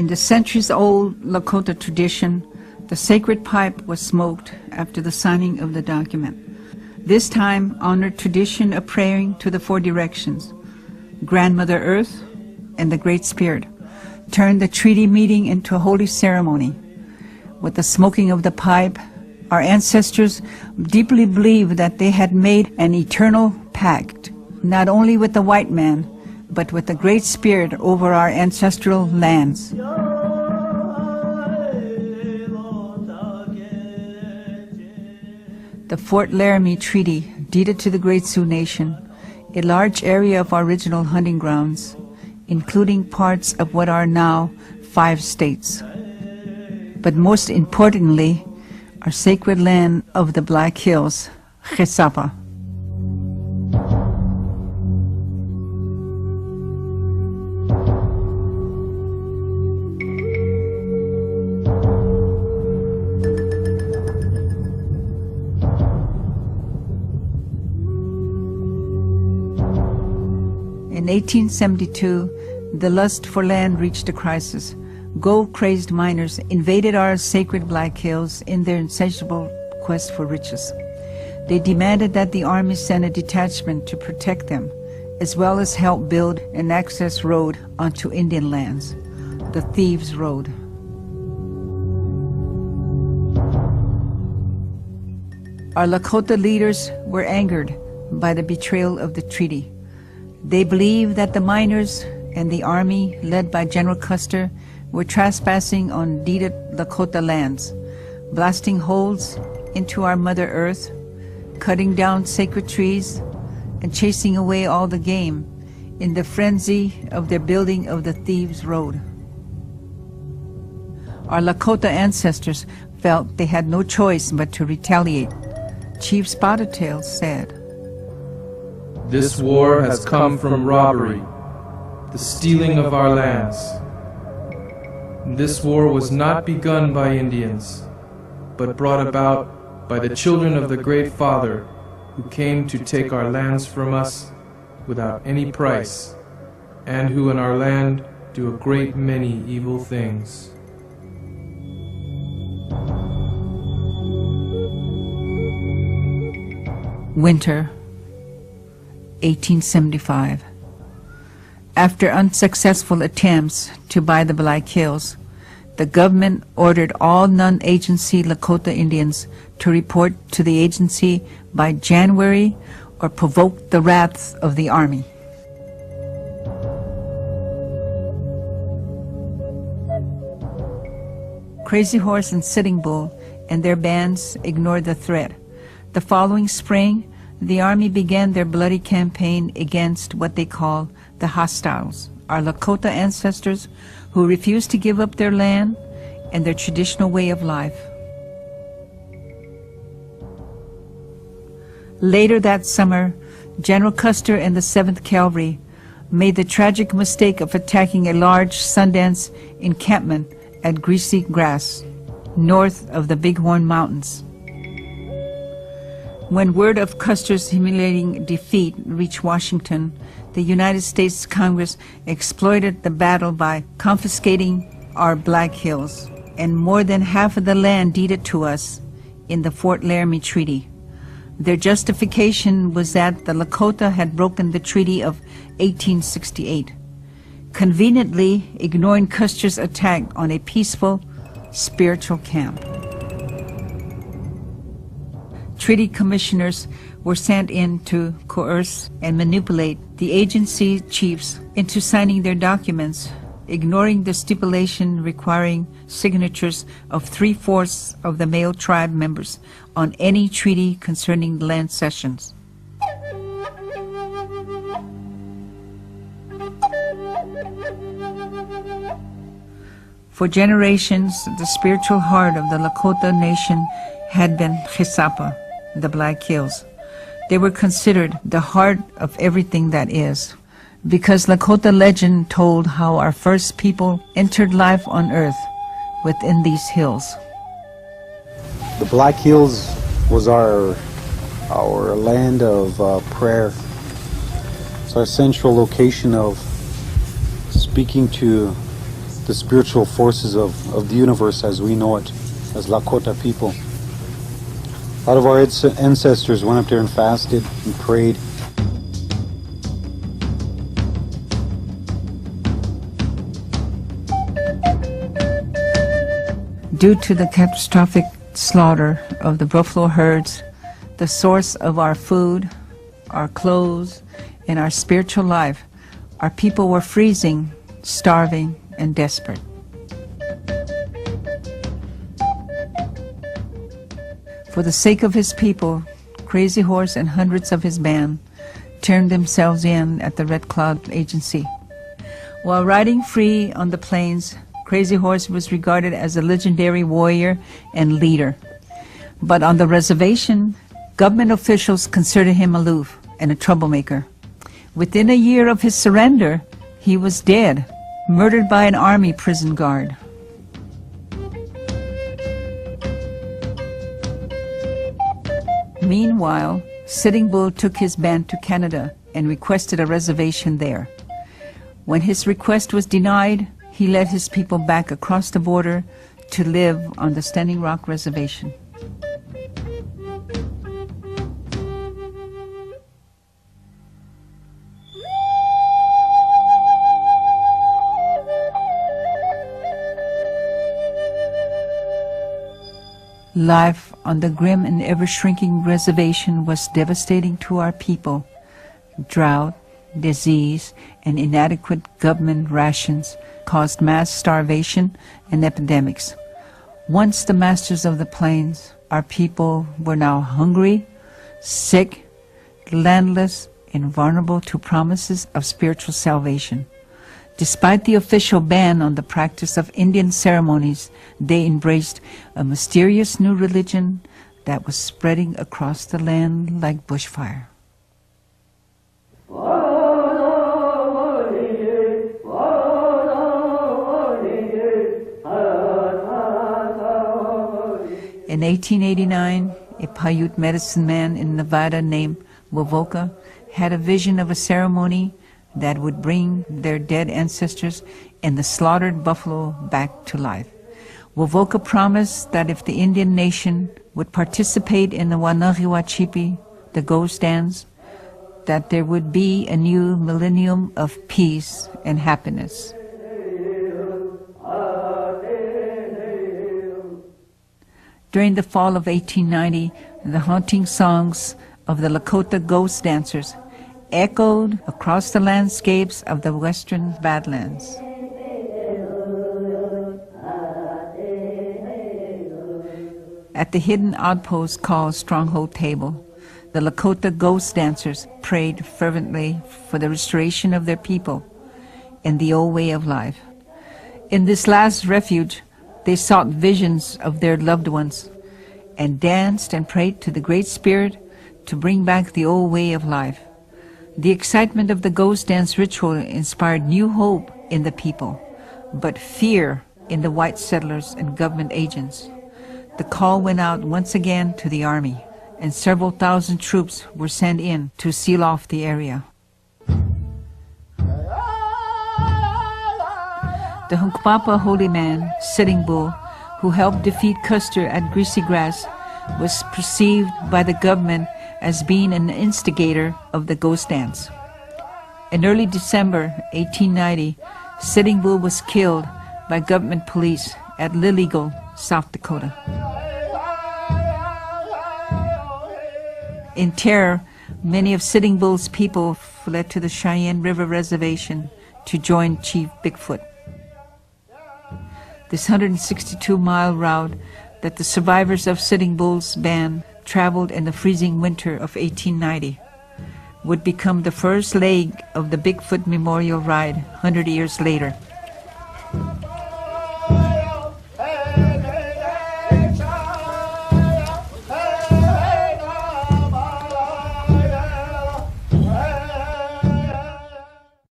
In the centuries-old Lakota tradition, the sacred pipe was smoked after the signing of the document. This time honored tradition of praying to the four directions, Grandmother Earth and the Great Spirit, turned the treaty meeting into a holy ceremony. With the smoking of the pipe, our ancestors deeply believed that they had made an eternal pact, not only with the white man, but with the Great Spirit over our ancestral lands. The Fort Laramie Treaty deeded to the Great Sioux Nation a large area of our original hunting grounds, including parts of what are now 5 states. But most importantly, our sacred land of the Black Hills, Gesapa. In 1872, the lust for land reached a crisis. Gold-crazed miners invaded our sacred Black Hills in their insatiable quest for riches. They demanded that the Army send a detachment to protect them, as well as help build an access road onto Indian lands, the Thieves' Road. Our Lakota leaders were angered by the betrayal of the treaty. They believed that the miners and the Army, led by General Custer, were trespassing on deeded Lakota lands, blasting holes into our Mother Earth, cutting down sacred trees, and chasing away all the game in the frenzy of their building of the Thieves' Road. Our Lakota ancestors felt they had no choice but to retaliate. Chief Spotted Tail said, "This war has come from robbery, the stealing of our lands. This war was not begun by Indians, but brought about by the children of the Great Father, who came to take our lands from us without any price, and who in our land do a great many evil things." Winter, 1875. After unsuccessful attempts to buy the Black Hills, the government ordered all non-agency Lakota Indians to report to the agency by January or provoke the wrath of the Army. Crazy Horse and Sitting Bull and their bands ignored the threat. The following spring, the Army began their bloody campaign against what they call the hostiles, our Lakota ancestors who refused to give up their land and their traditional way of life. Later that summer, General Custer and the 7th Cavalry made the tragic mistake of attacking a large Sundance encampment at Greasy Grass, north of the Bighorn Mountains. When word of Custer's humiliating defeat reached Washington, the United States Congress exploited the battle by confiscating our Black Hills and more than half of the land deeded to us in the Fort Laramie Treaty. Their justification was that the Lakota had broken the Treaty of 1868, conveniently ignoring Custer's attack on a peaceful, spiritual camp. Treaty commissioners were sent in to coerce and manipulate the agency chiefs into signing their documents, ignoring the stipulation requiring signatures of 3/4 of the male tribe members on any treaty concerning land cessions. For generations, the spiritual heart of the Lakota Nation had been Gesapa, the Black Hills. They were considered the heart of everything that is, because Lakota legend told how our first people entered life on earth within these hills. The Black Hills was our land of prayer. It's our central location of speaking to the the spiritual forces of the universe as we know it, as Lakota people. A lot of our ancestors went up there and fasted and prayed. Due to the catastrophic slaughter of the buffalo herds, the source of our food, our clothes, and our spiritual life, our people were freezing, starving, and desperate. For the sake of his people, Crazy Horse and hundreds of his band turned themselves in at the Red Cloud Agency. While riding free on the plains, Crazy Horse was regarded as a legendary warrior and leader. But on the reservation, government officials considered him aloof and a troublemaker. Within a year of his surrender, he was dead, murdered by an army prison guard. Meanwhile, Sitting Bull took his band to Canada and requested a reservation there. When his request was denied, he led his people back across the border to live on the Standing Rock Reservation. Life on the grim and ever-shrinking reservation was devastating to our people. Drought, disease, and inadequate government rations caused mass starvation and epidemics. Once the masters of the plains, our people were now hungry, sick, landless, and vulnerable to promises of spiritual salvation. Despite the official ban on the practice of Indian ceremonies, they embraced a mysterious new religion that was spreading across the land like bushfire. In 1889, a Paiute medicine man in Nevada named Wovoka had a vision of a ceremony that would bring their dead ancestors and the slaughtered buffalo back to life. Wovoka promised that if the Indian nation would participate in the Wanagiwachipi, the ghost dance, that there would be a new millennium of peace and happiness. During the fall of 1890, the haunting songs of the Lakota ghost dancers echoed across the landscapes of the western Badlands. At the hidden outpost called Stronghold Table, the Lakota ghost dancers prayed fervently for the restoration of their people and the old way of life. In this last refuge, they sought visions of their loved ones and danced and prayed to the Great Spirit to bring back the old way of life. The excitement of the ghost dance ritual inspired new hope in the people, but fear in the white settlers and government agents. The call went out once again to the army, and several thousand troops were sent in to seal off the area. The Hunkpapa holy man, Sitting Bull, who helped defeat Custer at Greasy Grass, was perceived by the government as being an instigator of the ghost dance. In early December 1890, Sitting Bull was killed by government police at Lily Eagle, South Dakota. In terror, many of Sitting Bull's people fled to the Cheyenne River Reservation to join Chief Bigfoot. This 162-mile route that the survivors of Sitting Bull's band traveled in the freezing winter of 1890 would become the first leg of the Bigfoot Memorial Ride 100 years later.